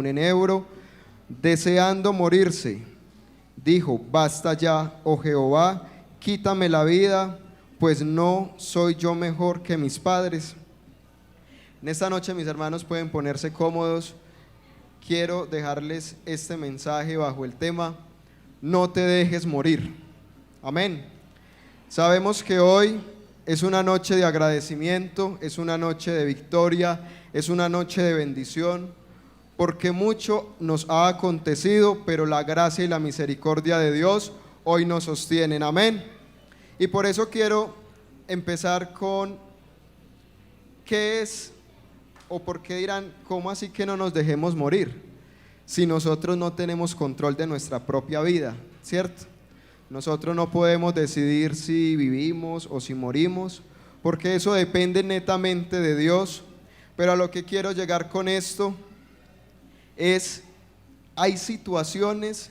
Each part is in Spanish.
un enebro, deseando morirse, dijo: basta ya, oh Jehová, quítame la vida, pues no soy yo mejor que mis padres. En esta noche, mis hermanos, pueden ponerse cómodos. Quiero dejarles este mensaje bajo el tema: no te dejes morir. Amén. Sabemos que hoy es una noche de agradecimiento, es una noche de victoria, es una noche de bendición, porque mucho nos ha acontecido, pero la gracia y la misericordia de Dios hoy nos sostienen. Amén. Y por eso quiero empezar con ¿qué es o por qué dirán, cómo así que no nos dejemos morir? Si nosotros no tenemos control de nuestra propia vida, ¿cierto? Nosotros no podemos decidir si vivimos o si morimos, porque eso depende netamente de Dios. Pero a lo que quiero llegar con esto es: hay situaciones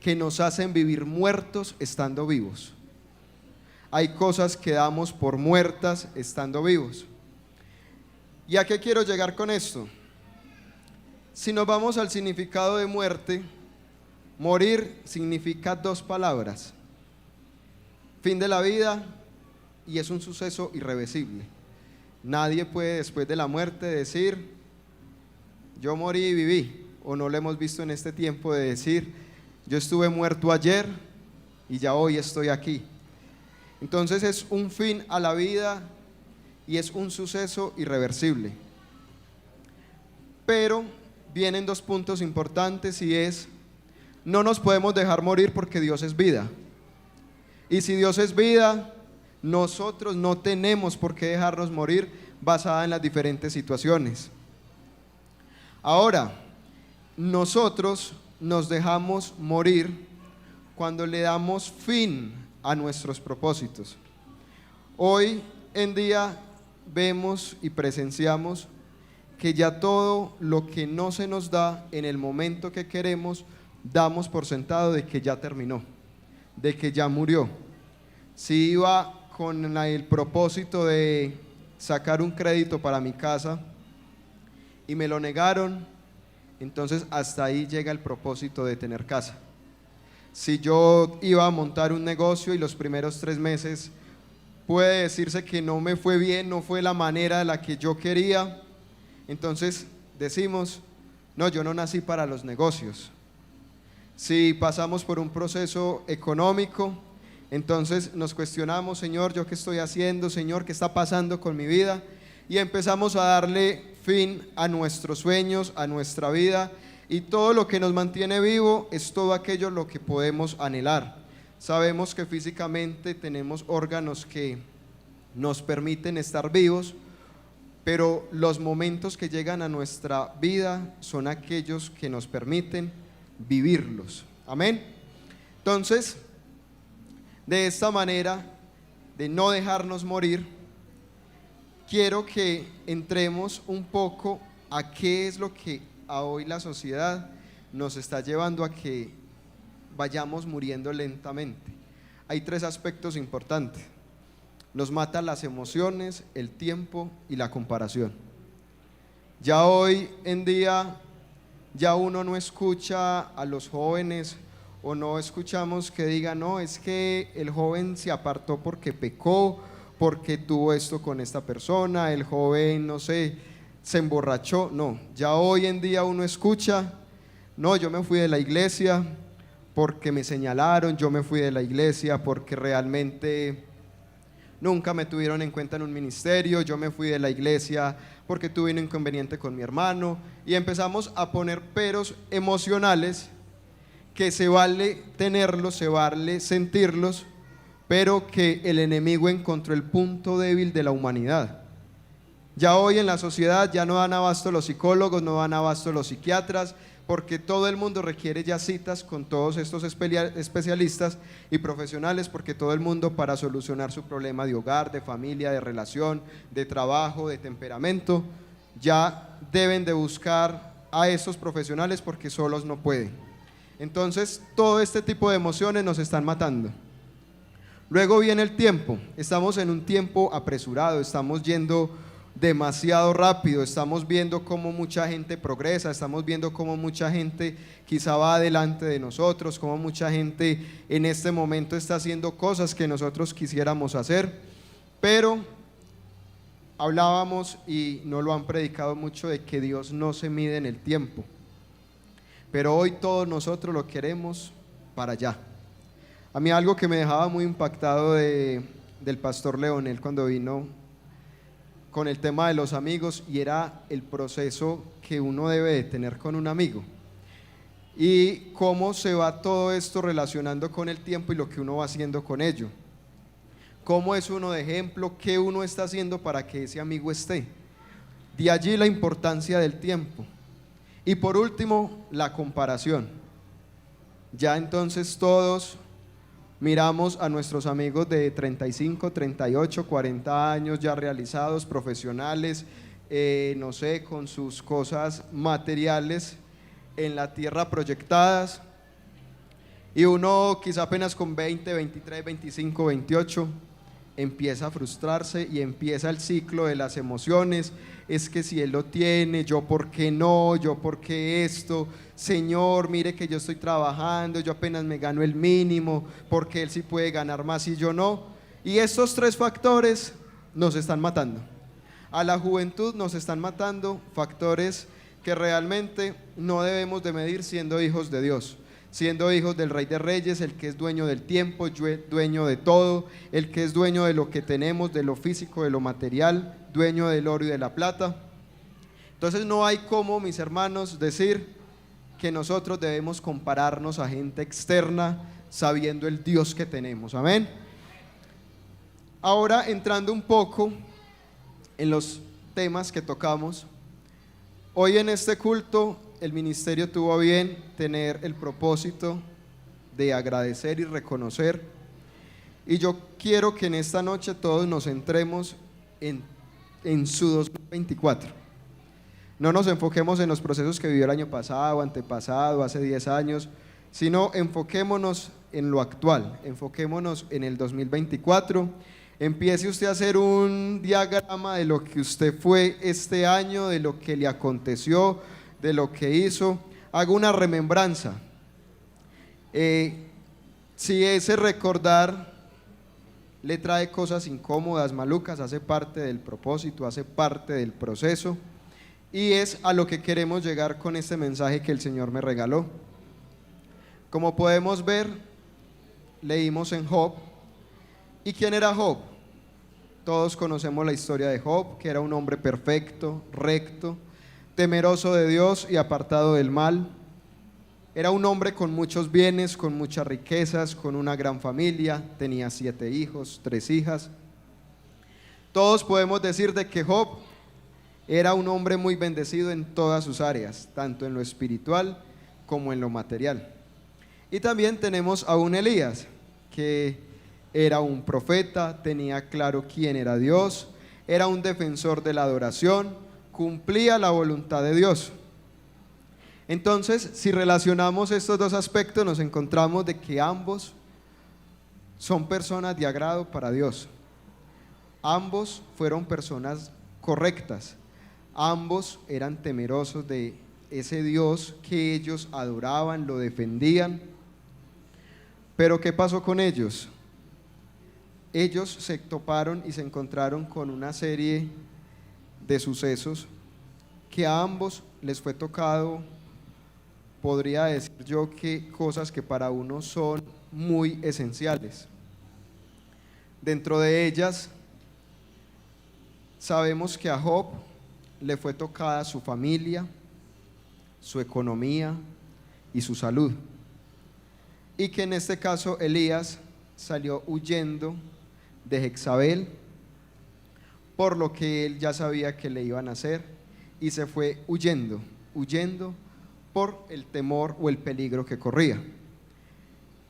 que nos hacen vivir muertos estando vivos. Hay cosas que damos por muertas estando vivos. ¿Y a qué quiero llegar con esto? Si nos vamos al significado de muerte, morir significa dos palabras: fin de la vida, y es un suceso irreversible. Nadie puede después de la muerte decir yo morí y viví, o no lo hemos visto en este tiempo de decir yo estuve muerto ayer y ya hoy estoy aquí. Entonces es un fin a la vida y es un suceso irreversible. Pero vienen dos puntos importantes, y es: no nos podemos dejar morir porque Dios es vida. Y si Dios es vida, nosotros no tenemos por qué dejarnos morir basada en las diferentes situaciones. Ahora, nosotros nos dejamos morir cuando le damos fin a nuestros propósitos. Hoy en día vemos y presenciamos que ya todo lo que no se nos da en el momento que queremos, damos por sentado de que ya terminó, de que ya murió. Si iba con el propósito de sacar un crédito para mi casa y me lo negaron, entonces hasta ahí llega el propósito de tener casa. Si yo iba a montar un negocio y los primeros 3 meses puede decirse que no me fue bien, no fue la manera de la que yo quería, entonces decimos: no, yo no nací para los negocios. Si pasamos por un proceso económico, entonces nos cuestionamos: Señor, ¿yo qué estoy haciendo? Señor, ¿qué está pasando con mi vida? Y empezamos a darle fin a nuestros sueños, a nuestra vida, y todo lo que nos mantiene vivo es todo aquello lo que podemos anhelar. Sabemos que físicamente tenemos órganos que nos permiten estar vivos, pero los momentos que llegan a nuestra vida son aquellos que nos permiten vivirlos. Amén. Entonces, de esta manera de no dejarnos morir, quiero que entremos un poco a qué es lo que a hoy la sociedad nos está llevando a que vayamos muriendo lentamente. Hay 3 aspectos importantes: nos matan las emociones, el tiempo y la comparación. Ya hoy en día ya uno no escucha a los jóvenes, o no escuchamos que digan: no, es que el joven se apartó porque pecó, porque tuvo esto con esta persona, el joven, no sé, se emborrachó. No, ya hoy en día uno escucha: no, yo me fui de la iglesia porque me señalaron, yo me fui de la iglesia porque realmente nunca me tuvieron en cuenta en un ministerio, yo me fui de la iglesia porque tuve un inconveniente con mi hermano, y empezamos a poner peros emocionales que se vale tenerlos, se vale sentirlos, pero que el enemigo encontró el punto débil de la humanidad. Ya hoy en la sociedad ya no dan abasto los psicólogos, no dan abasto los psiquiatras, porque todo el mundo requiere ya citas con todos estos especialistas y profesionales, porque todo el mundo, para solucionar su problema de hogar, de familia, de relación, de trabajo, de temperamento, ya deben de buscar a estos profesionales porque solos no pueden. Entonces todo este tipo de emociones nos están matando. Luego viene el tiempo. Estamos en un tiempo apresurado, estamos yendo demasiado rápido. Estamos viendo cómo mucha gente progresa, estamos viendo cómo mucha gente quizá va adelante de nosotros, cómo mucha gente en este momento está haciendo cosas que nosotros quisiéramos hacer, pero hablábamos y no lo han predicado mucho de que Dios no se mide en el tiempo, pero hoy todos nosotros lo queremos para allá. A mí algo que me dejaba muy impactado del pastor Leonel cuando vino con el tema de los amigos, y era el proceso que uno debe de tener con un amigo y cómo se va todo esto relacionando con el tiempo y lo que uno va haciendo con ello. Cómo es uno de ejemplo, qué uno está haciendo para que ese amigo esté. De allí la importancia del tiempo. Y por último, la comparación. Ya entonces todos miramos a nuestros amigos de 35, 38, 40 años ya realizados, profesionales, no sé, con sus cosas materiales en la tierra proyectadas, y uno quizá apenas con 20, 23, 25, 28 empieza a frustrarse y empieza el ciclo de las emociones. Es que si él lo tiene, yo por qué no, yo por qué esto, Señor, mire que yo estoy trabajando, yo apenas me gano el mínimo, porque él sí puede ganar más y yo no. Y estos tres factores nos están matando. A la juventud nos están matando, factores que realmente no debemos de medir siendo hijos de Dios, siendo hijos del Rey de Reyes, el que es dueño del tiempo, dueño de todo, el que es dueño de lo que tenemos, de lo físico, de lo material, dueño del oro y de la plata. Entonces no hay cómo, mis hermanos, decir que nosotros debemos compararnos a gente externa sabiendo el Dios que tenemos. Amén. Ahora, entrando un poco en los temas que tocamos, hoy en este culto el ministerio tuvo a bien tener el propósito de agradecer y reconocer, y yo quiero que en esta noche todos nos centremos en su 2024. No nos enfoquemos en los procesos que vivió el año pasado, antepasado, hace 10 años, sino enfoquémonos en lo actual, enfoquémonos en el 2024. Empiece usted a hacer un diagrama de lo que usted fue este año, de lo que le aconteció, de lo que hizo. Haga una remembranza. Si ese recordar le trae cosas incómodas, malucas, hace parte del propósito, hace parte del proceso, y es a lo que queremos llegar con este mensaje que el Señor me regaló. Como podemos ver, leímos en Job. ¿Y quién era Job? Todos conocemos la historia de Job, que era un hombre perfecto, recto, temeroso de Dios y apartado del mal. Era un hombre con muchos bienes, con muchas riquezas, con una gran familia, tenía 7 hijos, 3 hijas. Todos podemos decir de que Job era un hombre muy bendecido en todas sus áreas, tanto en lo espiritual como en lo material. Y también tenemos a un Elías, que era un profeta, tenía claro quién era Dios, era un defensor de la adoración, cumplía la voluntad de Dios. Entonces, si relacionamos estos dos aspectos, nos encontramos de que ambos son personas de agrado para Dios. Ambos fueron personas correctas. Ambos eran temerosos de ese Dios que ellos adoraban, lo defendían. Pero ¿qué pasó con ellos? Ellos se toparon y se encontraron con una serie de sucesos que a ambos les fue tocado, podría decir yo, que cosas que para uno son muy esenciales. Dentro de ellas, sabemos que a Job le fue tocada su familia, su economía y su salud, y que en este caso Elías salió huyendo de Jezabel por lo que él ya sabía que le iban a hacer, y se fue huyendo por el temor o el peligro que corría.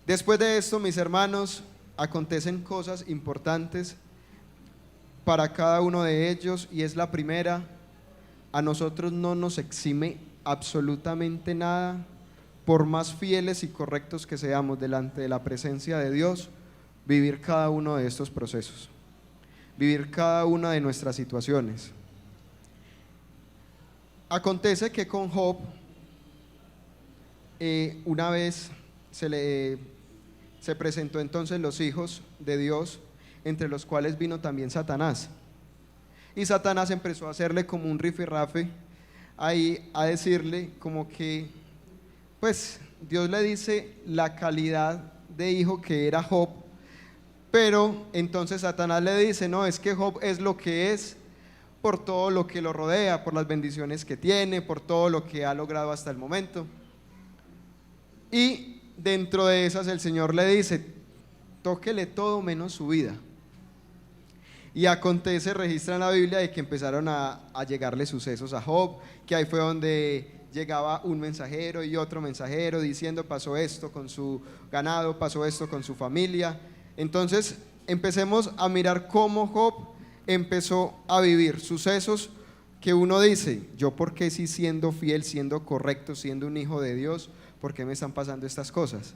Después de esto, mis hermanos, acontecen cosas importantes para cada uno de ellos, y es la primera: a nosotros no nos exime absolutamente nada, por más fieles y correctos que seamos delante de la presencia de Dios, vivir cada uno de estos procesos, vivir cada una de nuestras situaciones. Acontece que con Job, una vez se presentó entonces los hijos de Dios, entre los cuales vino también Satanás. Y Satanás empezó a hacerle como un rifirrafe ahí, a decirle como que, pues Dios le dice la calidad de hijo que era Job, pero entonces Satanás le dice, no, es que Job es lo que es por todo lo que lo rodea, por las bendiciones que tiene, por todo lo que ha logrado hasta el momento. Y dentro de esas el Señor le dice, tóquele todo menos su vida. Y acontece, registra en la Biblia de que empezaron a llegarle sucesos a Job, que ahí fue donde llegaba un mensajero y otro mensajero diciendo pasó esto con su ganado, pasó esto con su familia. Entonces empecemos a mirar cómo Job empezó a vivir sucesos que uno dice, yo por qué si siendo fiel, siendo correcto, siendo un hijo de Dios, ¿por qué me están pasando estas cosas?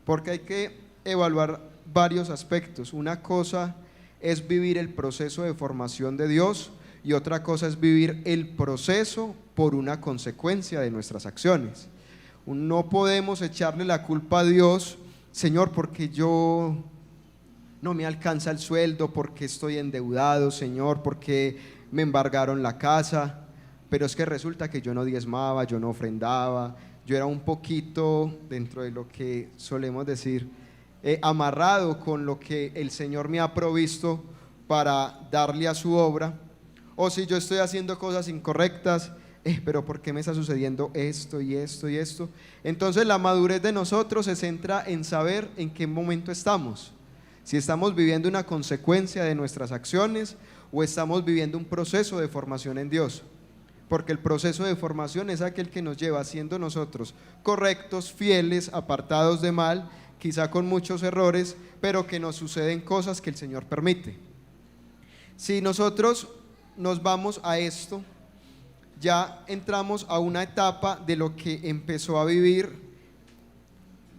Porque hay que evaluar varios aspectos. Una cosa es vivir el proceso de formación de Dios y otra cosa es vivir el proceso por una consecuencia de nuestras acciones. No podemos echarle la culpa a Dios, Señor, porque yo no me alcanza el sueldo, porque estoy endeudado, Señor, porque me embargaron la casa, pero es que resulta que yo no diezmaba, yo no ofrendaba, yo era un poquito, dentro de lo que solemos decir, amarrado con lo que el Señor me ha provisto para darle a su obra. O si yo estoy haciendo cosas incorrectas, pero ¿por qué me está sucediendo esto y esto y esto? Entonces la madurez de nosotros se centra en saber en qué momento estamos, si estamos viviendo una consecuencia de nuestras acciones o estamos viviendo un proceso de formación en Dios. Porque el proceso de formación es aquel que nos lleva siendo nosotros correctos, fieles, apartados de mal, quizá con muchos errores, pero que nos suceden cosas que el Señor permite. Si nosotros nos vamos a esto, ya entramos a una etapa de lo que empezó a vivir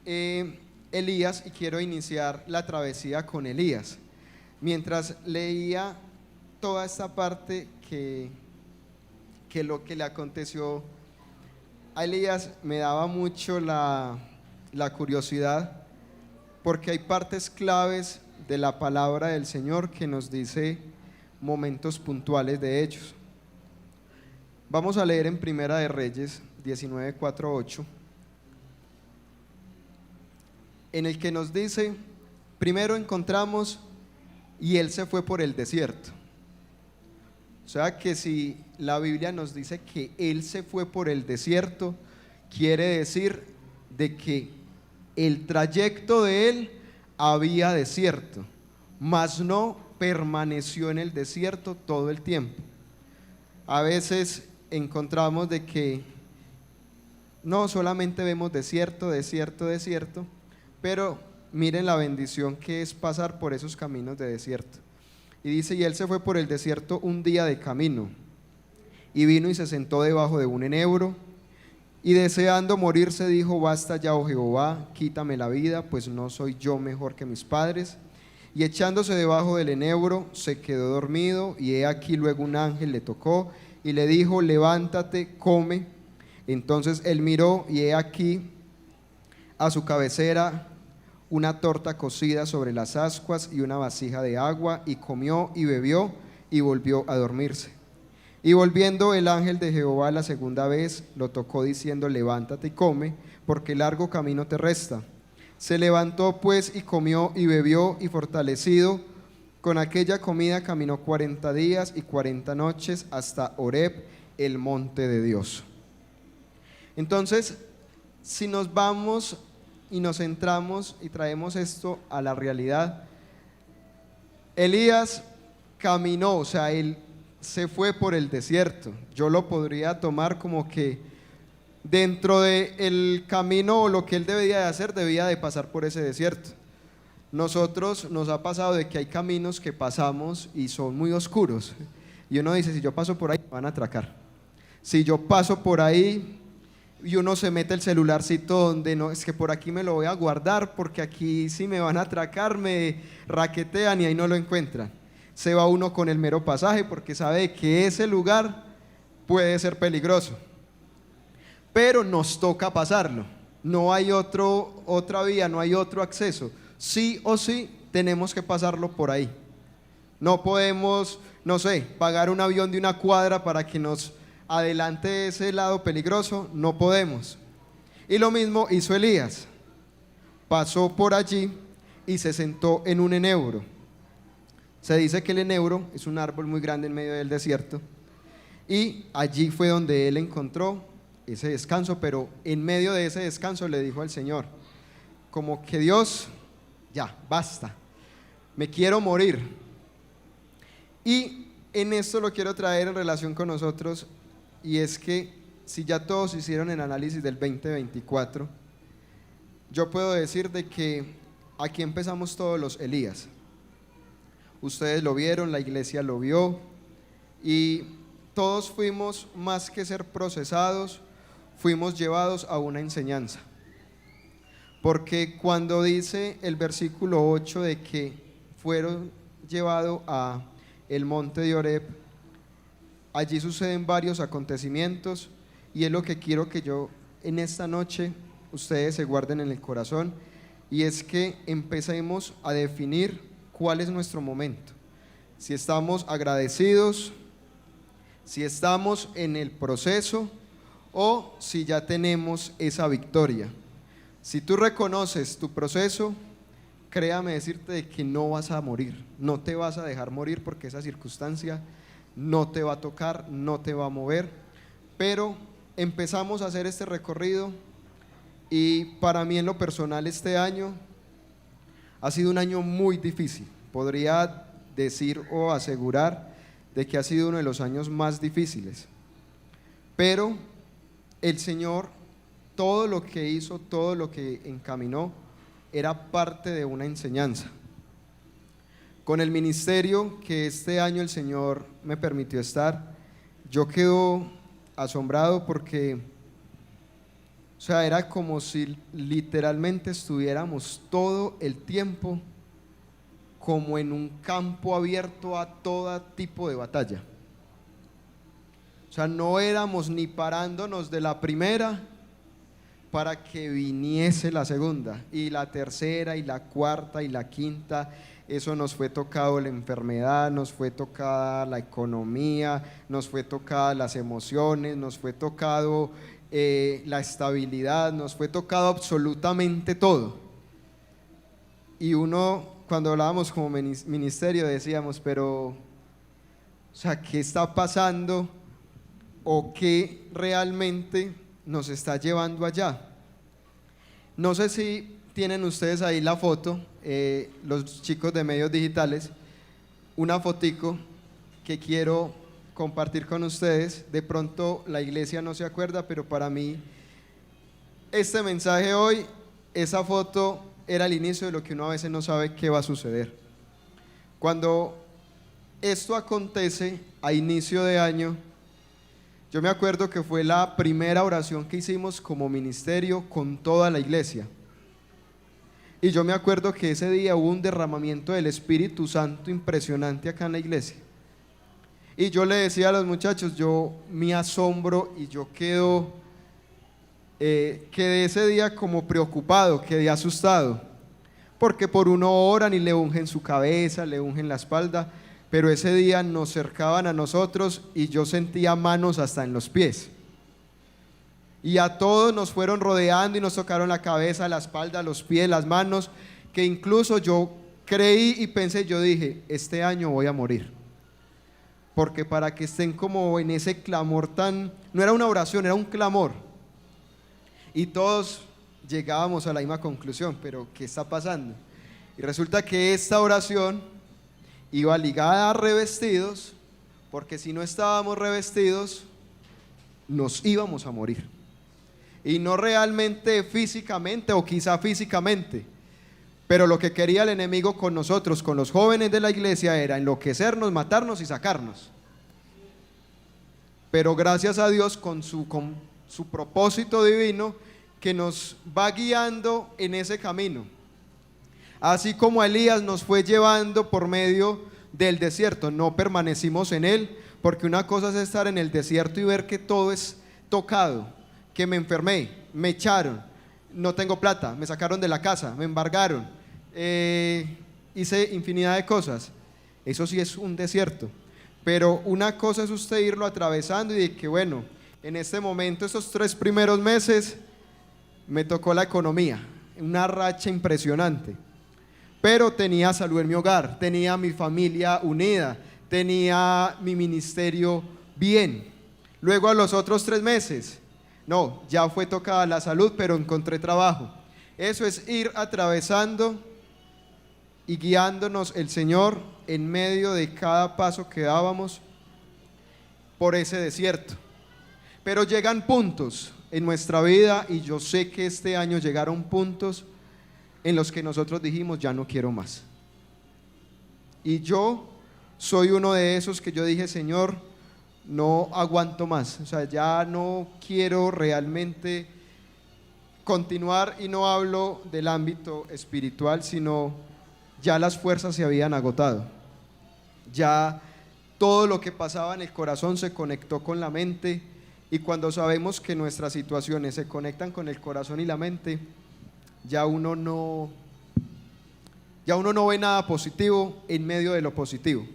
Elías, y quiero iniciar la travesía con Elías. Mientras leía toda esta parte que lo que le aconteció a Elías, me daba mucho la curiosidad, porque hay partes claves de la palabra del Señor que nos dice momentos puntuales de ellos. Vamos a leer en Primera de Reyes 19, 4, 8, en el que nos dice, primero encontramos, y él se fue por el desierto. O sea que si la Biblia nos dice que él se fue por el desierto, quiere decir de que el trayecto de él había desierto, mas no permaneció en el desierto todo el tiempo. A veces encontramos de que no solamente vemos desierto, desierto, desierto, pero miren la bendición que es pasar por esos caminos de desierto. Y dice, y él se fue por el desierto un día de camino, y vino y se sentó debajo de un enebro, y deseando morirse dijo, basta ya, oh Jehová, quítame la vida, pues no soy yo mejor que mis padres. Y echándose debajo del enebro, se quedó dormido, y he aquí luego un ángel le tocó, y le dijo, levántate, come. Entonces él miró, y he aquí a su cabecera una torta cocida sobre las ascuas y una vasija de agua, y comió y bebió y volvió a dormirse. Y volviendo el ángel de Jehová la segunda vez, lo tocó diciendo, levántate y come, porque largo camino te resta. Se levantó pues y comió y bebió, y fortalecido con aquella comida caminó 40 días y 40 noches hasta Horeb, el monte de Dios. Entonces, si nos vamos y nos centramos y traemos esto a la realidad, Elías caminó, o sea, él se fue por el desierto. Yo lo podría tomar como que dentro del camino o lo que él debía de hacer, debía de pasar por ese desierto. Nosotros nos ha pasado de que hay caminos que pasamos y son muy oscuros, y uno dice, si yo paso por ahí me van a atracar, si yo paso por ahí, y uno se mete el celularcito donde no, es que por aquí me lo voy a guardar porque aquí sí me van a atracar, me raquetean y ahí no lo encuentran. Se va uno con el mero pasaje porque sabe que ese lugar puede ser peligroso, pero nos toca pasarlo. No hay otra vía, no hay otro acceso. Sí o sí tenemos que pasarlo por ahí. No podemos, no sé, pagar un avión de una cuadra para que nos adelante ese lado peligroso. No podemos. Y lo mismo hizo Elías. Pasó por allí y se sentó en un enebro. Se dice que el enebro es un árbol muy grande en medio del desierto, y allí fue donde él encontró ese descanso. Pero en medio de ese descanso le dijo al Señor, como que Dios, ya, basta, me quiero morir. Y en esto lo quiero traer en relación con nosotros, y es que si ya todos hicieron el análisis del 2024, yo puedo decir de que aquí empezamos todos los Elías. Ustedes lo vieron, la iglesia lo vio, y todos fuimos, más que ser procesados, fuimos llevados a una enseñanza. Porque cuando dice el versículo 8 de que fueron llevados a el monte de Oreb, allí suceden varios acontecimientos, y es lo que quiero que yo en esta noche ustedes se guarden en el corazón, y es que empecemos a definir cuál es nuestro momento. Si estamos agradecidos, si estamos en el proceso, o si ya tenemos esa victoria. Si tú reconoces tu proceso, créame decirte de que no vas a morir, no te vas a dejar morir, porque esa circunstancia no te va a tocar, no te va a mover. Pero empezamos a hacer este recorrido, y para mí en lo personal este año ha sido un año muy difícil. Podría decir o asegurar de que ha sido uno de los años más difíciles, pero el Señor, todo lo que hizo, todo lo que encaminó, era parte de una enseñanza. Con el ministerio que este año el Señor me permitió estar, yo quedo asombrado, porque, o sea, era como si literalmente estuviéramos todo el tiempo como en un campo abierto a todo tipo de batalla. O sea, no éramos ni parándonos de la primera para que viniese la segunda, y la tercera, y la cuarta, y la quinta. Eso nos fue tocado la enfermedad, nos fue tocada la economía, nos fue tocada las emociones, nos fue tocado la estabilidad, nos fue tocado absolutamente todo. Y uno, cuando hablábamos como ministerio, decíamos, pero, o sea, ¿qué está pasando? ¿O qué realmente nos está llevando allá? No sé si tienen ustedes ahí la foto, los chicos de medios digitales, una fotico que quiero compartir con ustedes. De pronto la iglesia no se acuerda, pero para mí este mensaje hoy, esa foto era el inicio de lo que uno a veces no sabe qué va a suceder. Cuando esto acontece a inicio de año, yo me acuerdo que fue la primera oración que hicimos como ministerio con toda la iglesia. Y yo me acuerdo que ese día hubo un derramamiento del Espíritu Santo impresionante acá en la iglesia. Y yo le decía a los muchachos, yo me asombro y yo quedé ese día como preocupado, quedé asustado, porque por uno oran y le ungen su cabeza, le ungen la espalda, pero ese día nos cercaban a nosotros y yo sentía manos hasta en los pies. Y a todos nos fueron rodeando y nos tocaron la cabeza, la espalda, los pies, las manos, que incluso yo creí y pensé, yo dije, este año voy a morir. Porque para que estén como en ese clamor tan, no era una oración, era un clamor. Y todos llegábamos a la misma conclusión, pero ¿qué está pasando? Y resulta que esta oración iba ligada a revestidos, porque si no estábamos revestidos, nos íbamos a morir. Y no realmente físicamente, o quizá físicamente, pero lo que quería el enemigo con nosotros, con los jóvenes de la iglesia, era enloquecernos, matarnos y sacarnos. Pero gracias a Dios, con su propósito divino, que nos va guiando en ese camino. Así como Elías nos fue llevando por medio del desierto, no permanecimos en él, Porque una cosa es estar en el desierto y ver que todo es tocado, que me enfermé, me echaron, no tengo plata, me sacaron de la casa, me embargaron, hice infinidad de cosas. Eso sí es un desierto. Pero una cosa es usted irlo atravesando y de que bueno, en este momento, estos 3 primeros meses, me tocó la economía, una racha impresionante. Pero tenía salud en mi hogar, tenía mi familia unida, tenía mi ministerio bien. Luego a los otros 3 meses, no, ya fue tocada la salud, pero encontré trabajo. Eso es ir atravesando y guiándonos el Señor en medio de cada paso que dábamos por ese desierto. Pero llegan puntos en nuestra vida, y yo sé que este año llegaron puntos en los que nosotros dijimos, ya no quiero más. Y yo soy uno de esos que yo dije, Señor, no aguanto más, o sea, ya no quiero realmente continuar, y no hablo del ámbito espiritual, sino ya las fuerzas se habían agotado, ya todo lo que pasaba en el corazón se conectó con la mente, y cuando sabemos que nuestras situaciones se conectan con el corazón y la mente, ya uno no ve nada positivo en medio de lo positivo.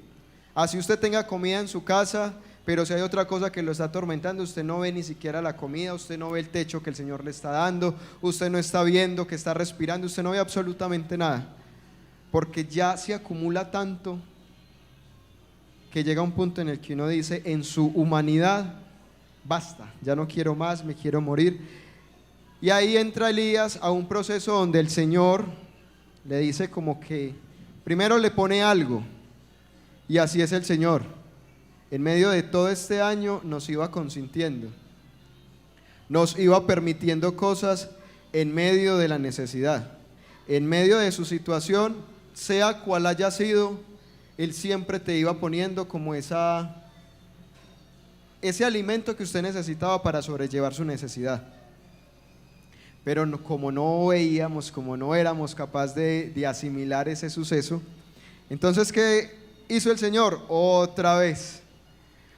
Así usted tenga comida en su casa, pero si hay otra cosa que lo está atormentando, usted no ve ni siquiera la comida, usted no ve el techo que el Señor le está dando, usted no está viendo que está respirando, usted no ve absolutamente nada, porque ya se acumula tanto que llega un punto en el que uno dice en su humanidad, basta, ya no quiero más, me quiero morir. Y ahí entra Elías a un proceso donde el Señor le dice como que primero le pone algo, y así es el Señor. En medio de todo este año nos iba consintiendo, nos iba permitiendo cosas en medio de la necesidad, en medio de su situación, sea cual haya sido, Él siempre te iba poniendo como ese alimento que usted necesitaba para sobrellevar su necesidad. Pero como no veíamos, como no éramos capaces de asimilar ese suceso, entonces ¿qué hizo el Señor? Otra vez.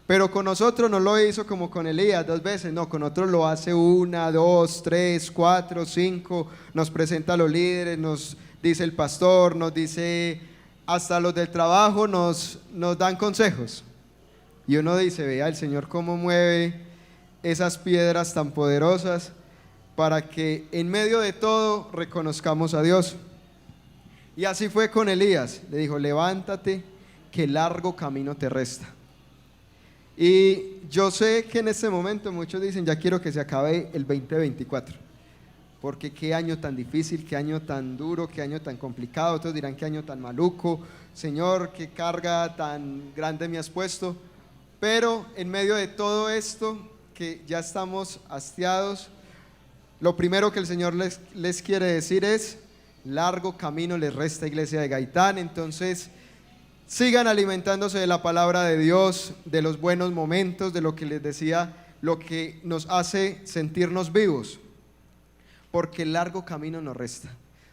Pero con nosotros no lo hizo como con Elías 2 veces, no, con nosotros lo hace 1, 2, 3, 4, 5, nos presenta a los líderes, nos dice el pastor, nos dice hasta los del trabajo, nos dan consejos. Y uno dice, vea el Señor cómo mueve esas piedras tan poderosas para que en medio de todo reconozcamos a Dios. Y así fue con Elías, le dijo, levántate, que largo camino te resta. Y yo sé que en este momento muchos dicen, ya quiero que se acabe el 2024, porque qué año tan difícil, qué año tan duro, qué año tan complicado. Otros dirán, qué año tan maluco, Señor, qué carga tan grande me has puesto. Pero en medio de todo esto, que ya estamos hastiados, lo primero que el Señor les quiere decir es, largo camino les resta, iglesia de Gaitán. Entonces sigan alimentándose de la palabra de Dios, de los buenos momentos, de lo que les decía, lo que nos hace sentirnos vivos, porque largo camino nos resta.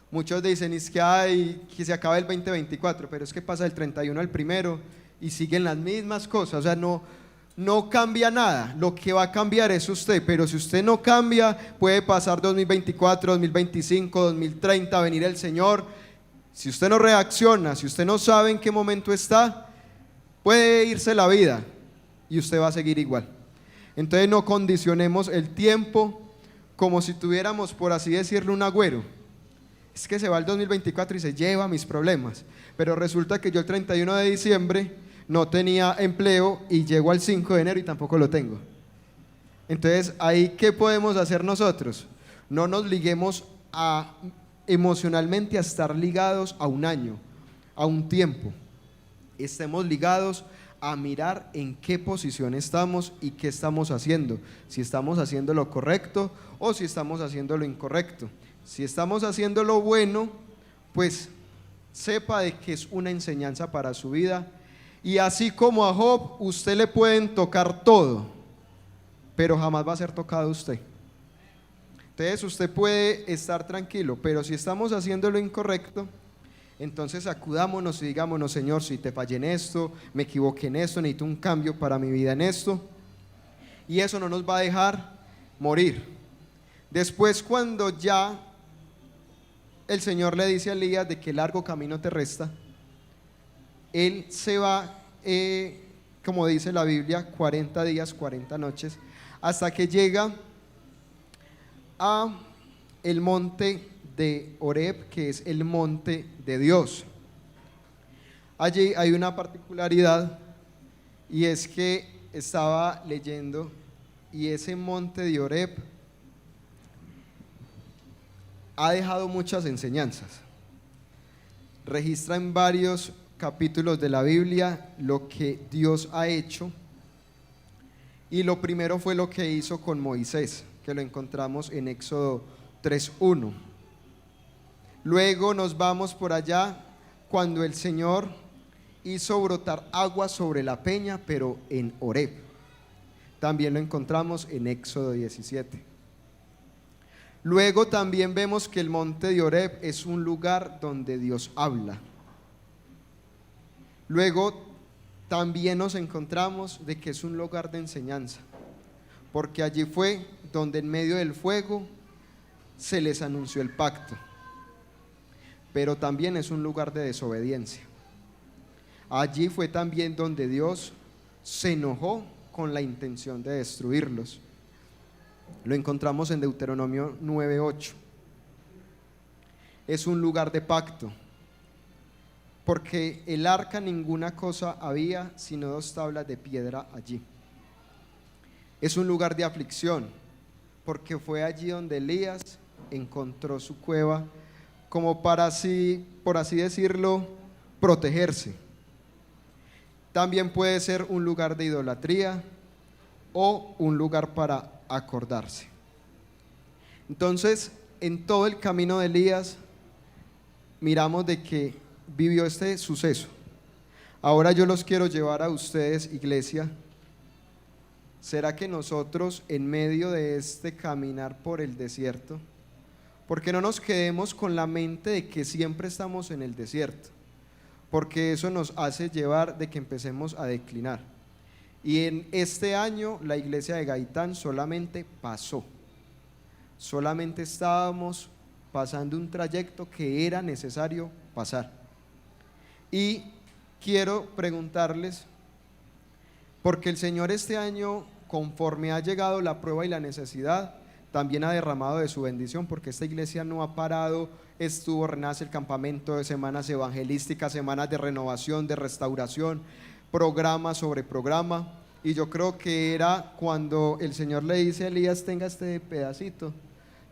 Muchos dicen, es que se acaba el 2024, pero es que pasa del 31 al 1 y siguen las mismas cosas, o sea, no cambia nada. Lo que va a cambiar es usted, pero si usted no cambia, puede pasar 2024, 2025, 2030, venir el Señor. Si usted no reacciona, si usted no sabe en qué momento está, puede irse la vida y usted va a seguir igual. Entonces no condicionemos el tiempo como si tuviéramos, por así decirlo, un agüero. Es que se va el 2024 y se lleva mis problemas, pero resulta que yo el 31 de diciembre no tenía empleo y llego al 5 de enero y tampoco lo tengo. Entonces ahí, ¿qué podemos hacer nosotros? No nos liguemos emocionalmente a estar ligados a un año, a un tiempo. Estemos ligados a mirar en qué posición estamos y qué estamos haciendo, si estamos haciendo lo correcto o si estamos haciendo lo incorrecto. Si estamos haciendo lo bueno, pues sepa de que es una enseñanza para su vida. Y así como a Job, usted le pueden tocar todo, pero jamás va a ser tocado usted. Entonces usted puede estar tranquilo, pero si estamos haciendo lo incorrecto, Entonces acudámonos y digámonos: Señor, si te fallé en esto, me equivoqué en esto, necesito un cambio para mi vida en esto. Y eso no nos va a dejar morir. Después, cuando ya el Señor le dice a Elías de que largo camino te resta, él se va, como dice la Biblia, 40 días, 40 noches, hasta que llega a el monte de Horeb, que es el monte de Dios. Allí hay una particularidad, y es que estaba leyendo, y ese monte de Horeb ha dejado muchas enseñanzas. Registra en varios capítulos de la Biblia lo que Dios ha hecho, y lo primero fue lo que hizo con Moisés, que lo encontramos en Éxodo 3:1. Luego nos vamos por allá cuando el Señor hizo brotar agua sobre la peña, pero en Horeb. También lo encontramos en Éxodo 17. Luego también vemos que el monte de Horeb es un lugar donde Dios habla. Luego también nos encontramos de que es un lugar de enseñanza, porque allí fue donde en medio del fuego se les anunció el pacto. Pero también es un lugar de desobediencia. Allí fue también donde Dios se enojó con la intención de destruirlos. Lo encontramos en Deuteronomio 9:8. Es un lugar de pacto, porque el arca ninguna cosa había, sino 2 tablas de piedra allí. Es un lugar de aflicción, porque fue allí donde Elías encontró su cueva, como para así, por así decirlo, protegerse. También puede ser un lugar de idolatría o un lugar para acordarse. Entonces, en todo el camino de Elías miramos de que vivió este suceso. Ahora yo los quiero llevar a ustedes, iglesia. ¿Será que nosotros, en medio de este caminar por el desierto, porque no nos quedemos con la mente de que siempre estamos en el desierto? Porque eso nos hace llevar de que empecemos a declinar. Y en este año la iglesia de Gaitán solamente pasó. Solamente estábamos pasando un trayecto que era necesario pasar. Y quiero preguntarles, porque el Señor este año, conforme ha llegado la prueba y la necesidad, también ha derramado de su bendición, porque esta iglesia no ha parado. Estuvo Renace, el campamento de semanas evangelísticas, semanas de renovación, de restauración, programa sobre programa. Y yo creo que era cuando el Señor le dice a Elías: tenga este pedacito.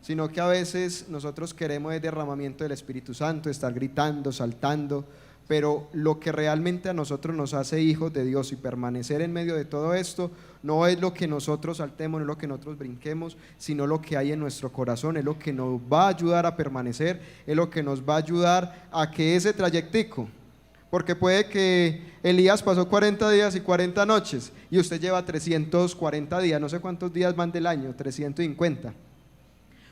Sino que a veces nosotros queremos el derramamiento del Espíritu Santo, estar gritando, saltando, pero lo que realmente a nosotros nos hace hijos de Dios y permanecer en medio de todo esto no es lo que nosotros saltemos, no es lo que nosotros brinquemos, sino lo que hay en nuestro corazón. Es lo que nos va a ayudar a permanecer, es lo que nos va a ayudar a que ese trayectico, porque puede que Elías pasó 40 días y 40 noches y usted lleva 340 días, no sé cuántos días van del año, 350,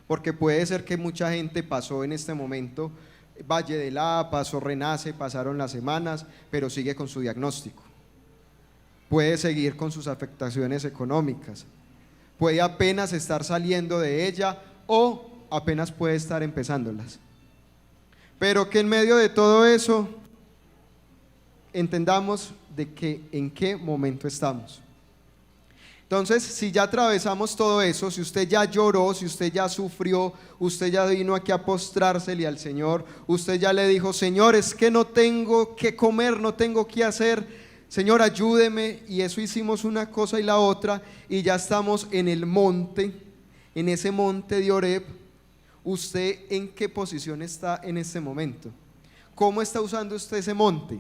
porque puede ser que mucha gente pasó en este momento Valle de la, pasó Renace, pasaron las semanas, pero sigue con su diagnóstico. Puede seguir con sus afectaciones económicas, puede apenas estar saliendo de ella o apenas puede estar empezándolas. Pero que en medio de todo eso entendamos de que en qué momento estamos. Entonces, si ya atravesamos todo eso, si usted ya lloró, si usted ya sufrió, usted ya vino aquí a postrársele al Señor, usted ya le dijo: Señor, es que no tengo que comer, no tengo que hacer, Señor, ayúdeme. Y eso hicimos una cosa y la otra, y ya estamos en el monte, en ese monte de Horeb. ¿Usted en qué posición está en este momento? ¿Cómo está usando usted ese monte?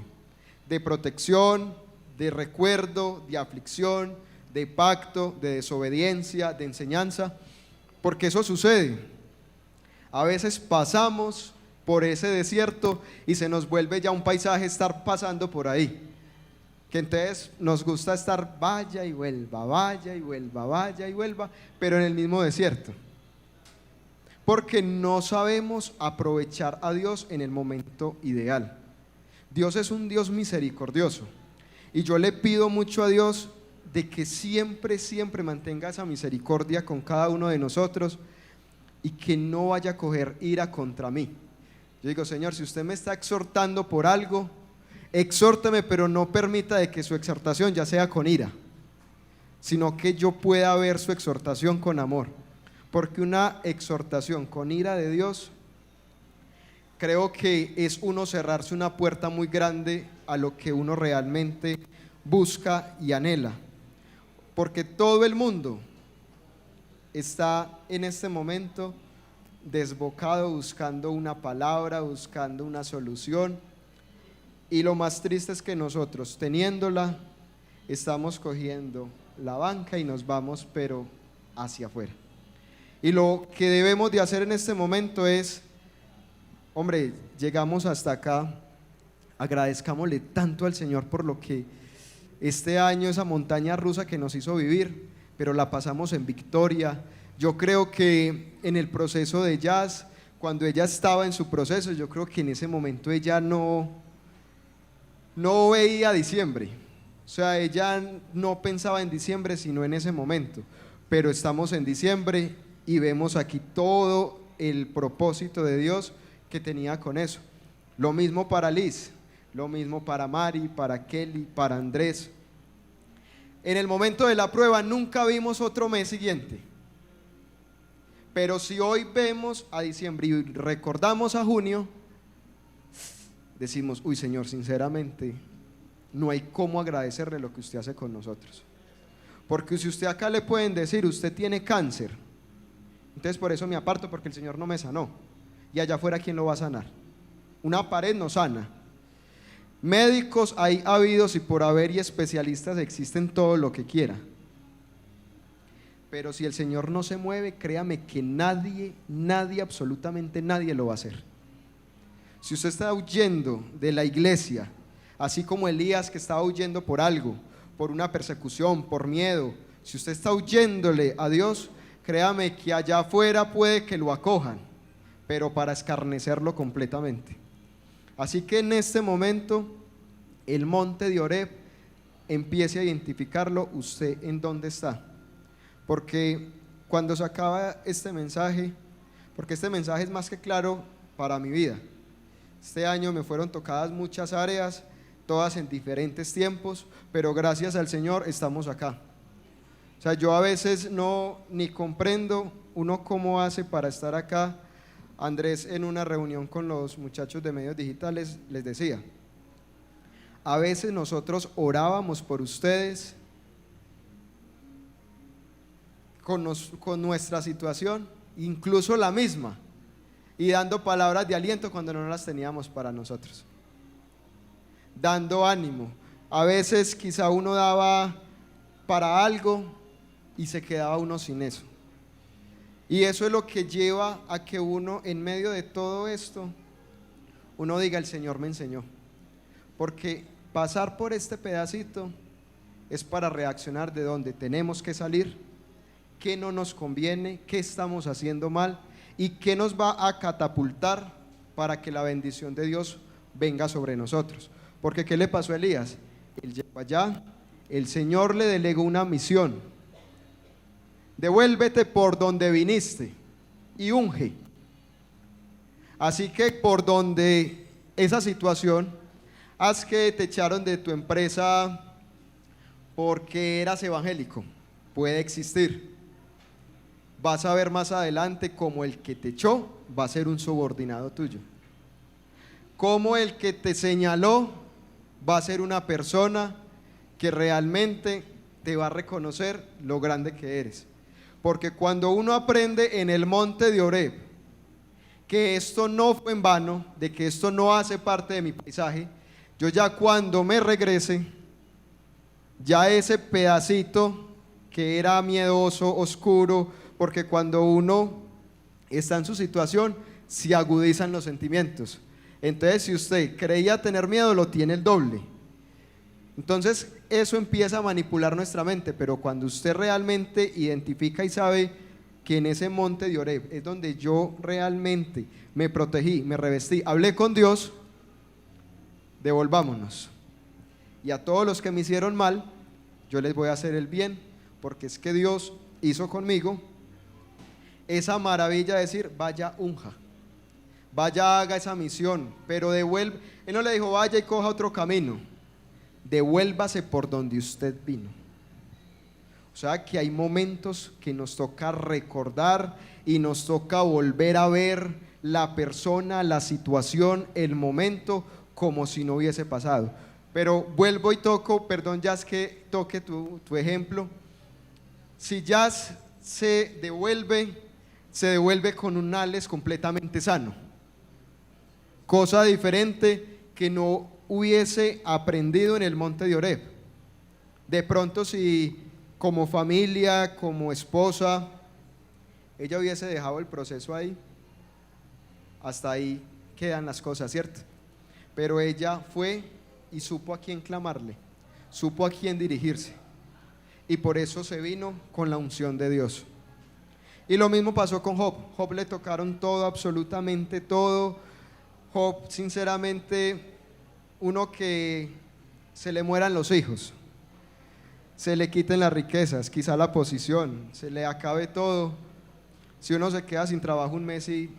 De protección, de recuerdo, de aflicción, de pacto, de desobediencia, de enseñanza, porque eso sucede. A veces pasamos por ese desierto y se nos vuelve ya un paisaje estar pasando por ahí, que entonces nos gusta estar vaya y vuelva, vaya y vuelva, vaya y vuelva, pero en el mismo desierto. porque no sabemos aprovechar a Dios en el momento ideal. Dios es un Dios misericordioso y yo le pido mucho a Dios de que siempre, siempre mantenga esa misericordia con cada uno de nosotros y que no vaya a coger ira contra mí. Yo digo, Señor, si usted me está exhortando por algo, exhórteme, pero no permita de que su exhortación ya sea con ira, sino que yo pueda ver su exhortación con amor, porque una exhortación con ira de Dios, creo que es uno cerrarse una puerta muy grande a lo que uno realmente busca y anhela, porque todo el mundo está en este momento desbocado buscando una palabra, buscando una solución, y lo más triste es que nosotros, teniéndola, estamos cogiendo la banca y nos vamos pero hacia afuera. Y lo que debemos de hacer en este momento es, hombre, llegamos hasta acá, agradezcámosle tanto al Señor por lo que este año, esa montaña rusa que nos hizo vivir, pero la pasamos en victoria. Yo creo que en el proceso de Jazz, cuando ella estaba en su proceso, yo creo que en ese momento ella no veía diciembre. O sea, ella no pensaba en diciembre sino en ese momento, pero estamos en diciembre y vemos aquí todo el propósito de Dios que tenía con eso. Lo mismo para Liz, lo mismo para Mari, para Kelly, para Andrés. En el momento de la prueba nunca vimos otro mes siguiente, pero si hoy vemos a diciembre y recordamos a junio, decimos, uy Señor, sinceramente no hay cómo agradecerle lo que usted hace con nosotros, porque si usted acá le pueden decir, usted tiene cáncer, entonces por eso me aparto, porque el Señor no me sanó, y allá afuera ¿quién lo va a sanar? Una pared no sana. Médicos hay habidos y por haber, y especialistas existen todo lo que quiera, pero si el Señor no se mueve, créame que nadie, absolutamente nadie lo va a hacer. Si usted está huyendo de la iglesia, así como Elías que estaba huyendo por algo, por una persecución, por miedo, si usted está huyéndole a Dios, créame que allá afuera puede que lo acojan, pero para escarnecerlo completamente. Así que en este momento, el monte de Oreb, empiece a identificarlo usted en dónde está, porque cuando se acaba este mensaje, porque este mensaje es más que claro para mi vida. Este año me fueron tocadas muchas áreas, todas en diferentes tiempos, pero gracias al Señor estamos acá. O sea, yo a veces ni comprendo uno cómo hace para estar acá. Andrés, en una reunión con los muchachos de medios digitales, les decía, a veces nosotros orábamos por ustedes con nuestra situación, incluso la misma, y dando palabras de aliento cuando no las teníamos para nosotros, dando ánimo. A veces quizá uno daba para algo y se quedaba uno sin eso. Y eso es lo que lleva a que uno, en medio de todo esto, uno diga, el Señor me enseñó. Porque pasar por este pedacito es para reaccionar de dónde tenemos que salir, qué no nos conviene, qué estamos haciendo mal y qué nos va a catapultar para que la bendición de Dios venga sobre nosotros. Porque ¿qué le pasó a Elías? Él llegó allá, el Señor le delegó una misión: devuélvete por donde viniste y unge. Así que por donde esa situación, haz que te echaron de tu empresa porque eras evangélico, puede existir. Vas a ver más adelante como el que te echó va a ser un subordinado tuyo, como el que te señaló va a ser una persona que realmente te va a reconocer lo grande que eres. Porque cuando uno aprende en el monte de Oreb que esto no fue en vano, de que esto no hace parte de mi paisaje, yo ya cuando me regrese, ya ese pedacito que era miedoso, oscuro, porque cuando uno está en su situación se agudizan los sentimientos. Entonces si usted creía tener miedo, lo tiene el doble. Entonces eso empieza a manipular nuestra mente, pero cuando usted realmente identifica y sabe que en ese monte de Oreb es donde yo realmente me protegí, me revestí, hablé con Dios, devolvámonos. Y a todos los que me hicieron mal, yo les voy a hacer el bien, porque es que Dios hizo conmigo esa maravilla de decir, vaya, unja, vaya, haga esa misión, pero devuelve. Él no le dijo, vaya y coja otro camino, devuélvase por donde usted vino. O sea que hay momentos que nos toca recordar y nos toca volver a ver la persona, la situación, el momento como si no hubiese pasado. Pero vuelvo y toco, perdón Jazz que toque tu ejemplo. Si Jazz se devuelve con un Alex completamente sano, cosa diferente que no hubiese aprendido en el monte de Oreb. De pronto si como familia, como esposa, ella hubiese dejado el proceso ahí, hasta ahí quedan las cosas, ¿cierto? Pero ella fue y supo a quién clamarle, supo a quién dirigirse, y por eso se vino con la unción de Dios. Y lo mismo pasó con Job. Job le tocaron todo, absolutamente todo. Job, sinceramente, uno que se le mueran los hijos, se le quiten las riquezas, quizá la posición, se le acabe todo. Si uno se queda sin trabajo un mes y,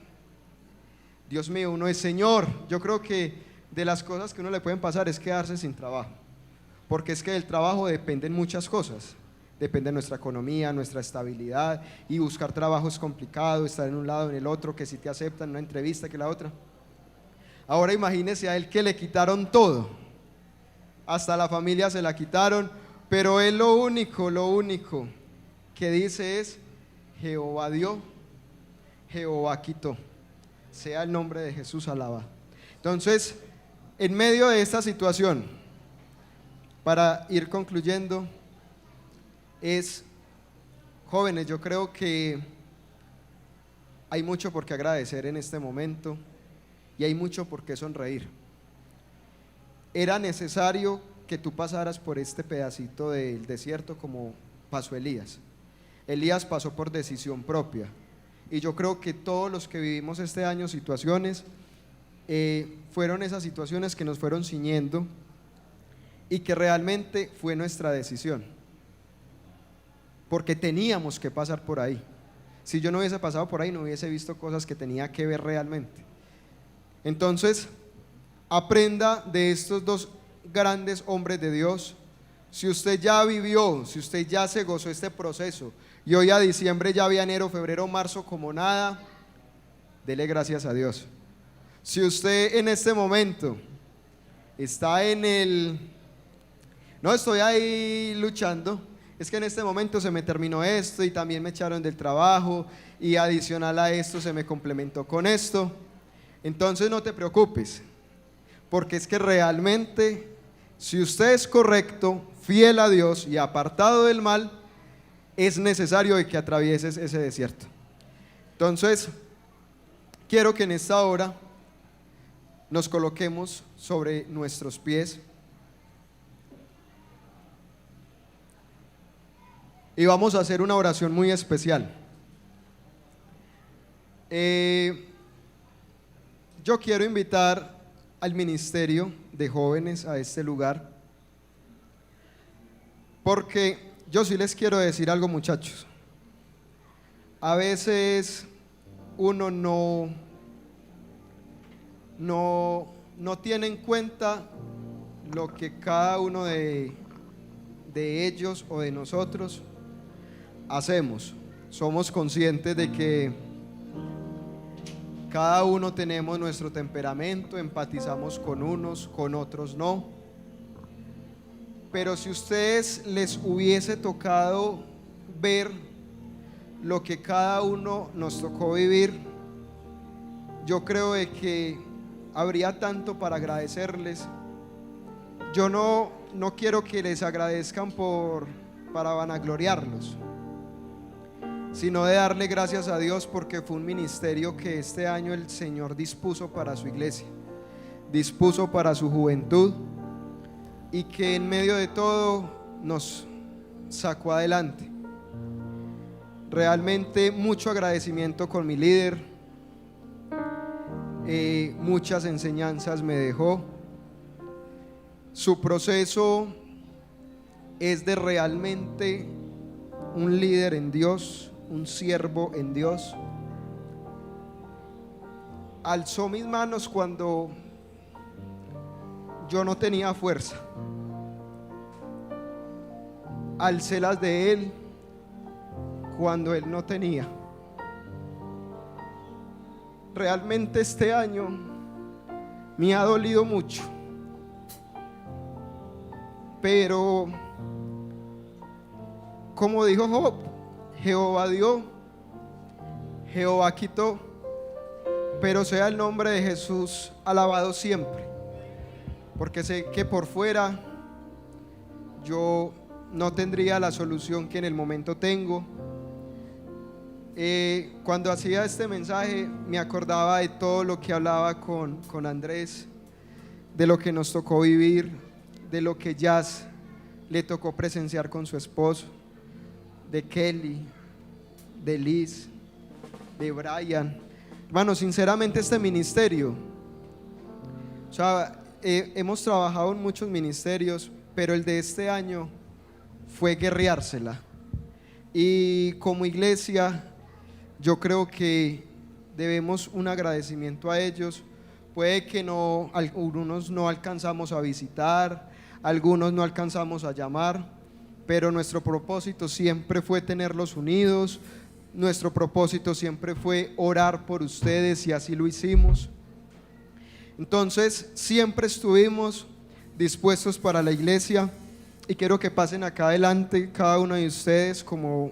Dios mío, uno es Señor. Yo creo que de las cosas que uno le pueden pasar es quedarse sin trabajo, porque es que del trabajo dependen muchas cosas. Depende de nuestra economía, nuestra estabilidad, y buscar trabajo es complicado, estar en un lado, en el otro, que si te aceptan una entrevista, que la otra. Ahora imagínese a él que le quitaron todo, hasta la familia se la quitaron, pero él lo único que dice es, Jehová dio, Jehová quitó, sea el nombre de Jesús alabado. Entonces, en medio de esta situación, para ir concluyendo, jóvenes, yo creo que hay mucho por qué agradecer en este momento y hay mucho por qué sonreír. Era necesario que tú pasaras por este pedacito del desierto como pasó Elías. Elías pasó por decisión propia, y yo creo que todos los que vivimos este año situaciones, fueron esas situaciones que nos fueron ciñendo y que realmente fue nuestra decisión, porque teníamos que pasar por ahí. Si yo no hubiese pasado por ahí, no hubiese visto cosas que tenía que ver realmente. Entonces, aprenda de estos dos grandes hombres de Dios. Si usted ya vivió, si usted ya se gozó este proceso, y hoy a diciembre ya había enero, febrero, marzo como nada, dele gracias a Dios. Si usted en este momento está no estoy ahí luchando, es que en este momento se me terminó esto y también me echaron del trabajo y adicional a esto se me complementó con esto, entonces no te preocupes, porque es que realmente si usted es correcto, fiel a Dios y apartado del mal, es necesario que atravieses ese desierto. Entonces, quiero que en esta hora nos coloquemos sobre nuestros pies y vamos a hacer una oración muy especial. Yo quiero invitar al ministerio de jóvenes a este lugar, porque yo sí les quiero decir algo, muchachos. A veces uno no tiene en cuenta lo que cada uno de ellos o de nosotros hacemos. Somos conscientes de que cada uno tenemos nuestro temperamento, empatizamos con unos, con otros no. Pero si a ustedes les hubiese tocado ver lo que cada uno nos tocó vivir, yo creo de que habría tanto para agradecerles. Yo no quiero que les agradezcan para vanagloriarlos, sino de darle gracias a Dios, porque fue un ministerio que este año el Señor dispuso para su iglesia, dispuso para su juventud, y que en medio de todo nos sacó adelante. Realmente mucho agradecimiento con mi líder, muchas enseñanzas me dejó. Su proceso es de realmente un líder en Dios, un siervo en Dios. Alzó mis manos cuando yo no tenía fuerza. Alcé las de Él cuando Él no tenía. Realmente este año me ha dolido mucho, pero como dijo Job, Jehová dio, Jehová quitó, pero sea el nombre de Jesús alabado siempre, porque sé que por fuera yo no tendría la solución que en el momento tengo. Cuando hacía este mensaje me acordaba de todo lo que hablaba con Andrés, de lo que nos tocó vivir, de lo que Jazz le tocó presenciar con su esposo, de Kelly, de Liz, de Brian. Hermano, sinceramente este ministerio, o sea, hemos trabajado en muchos ministerios, pero el de este año fue guerreársela. Y como iglesia yo creo que debemos un agradecimiento a ellos. Puede que algunos no alcanzamos a visitar, algunos no alcanzamos a llamar, pero nuestro propósito siempre fue tenerlos unidos. Nuestro propósito siempre fue orar por ustedes y así lo hicimos. Entonces siempre estuvimos dispuestos para la iglesia, y quiero que pasen acá adelante cada uno de ustedes como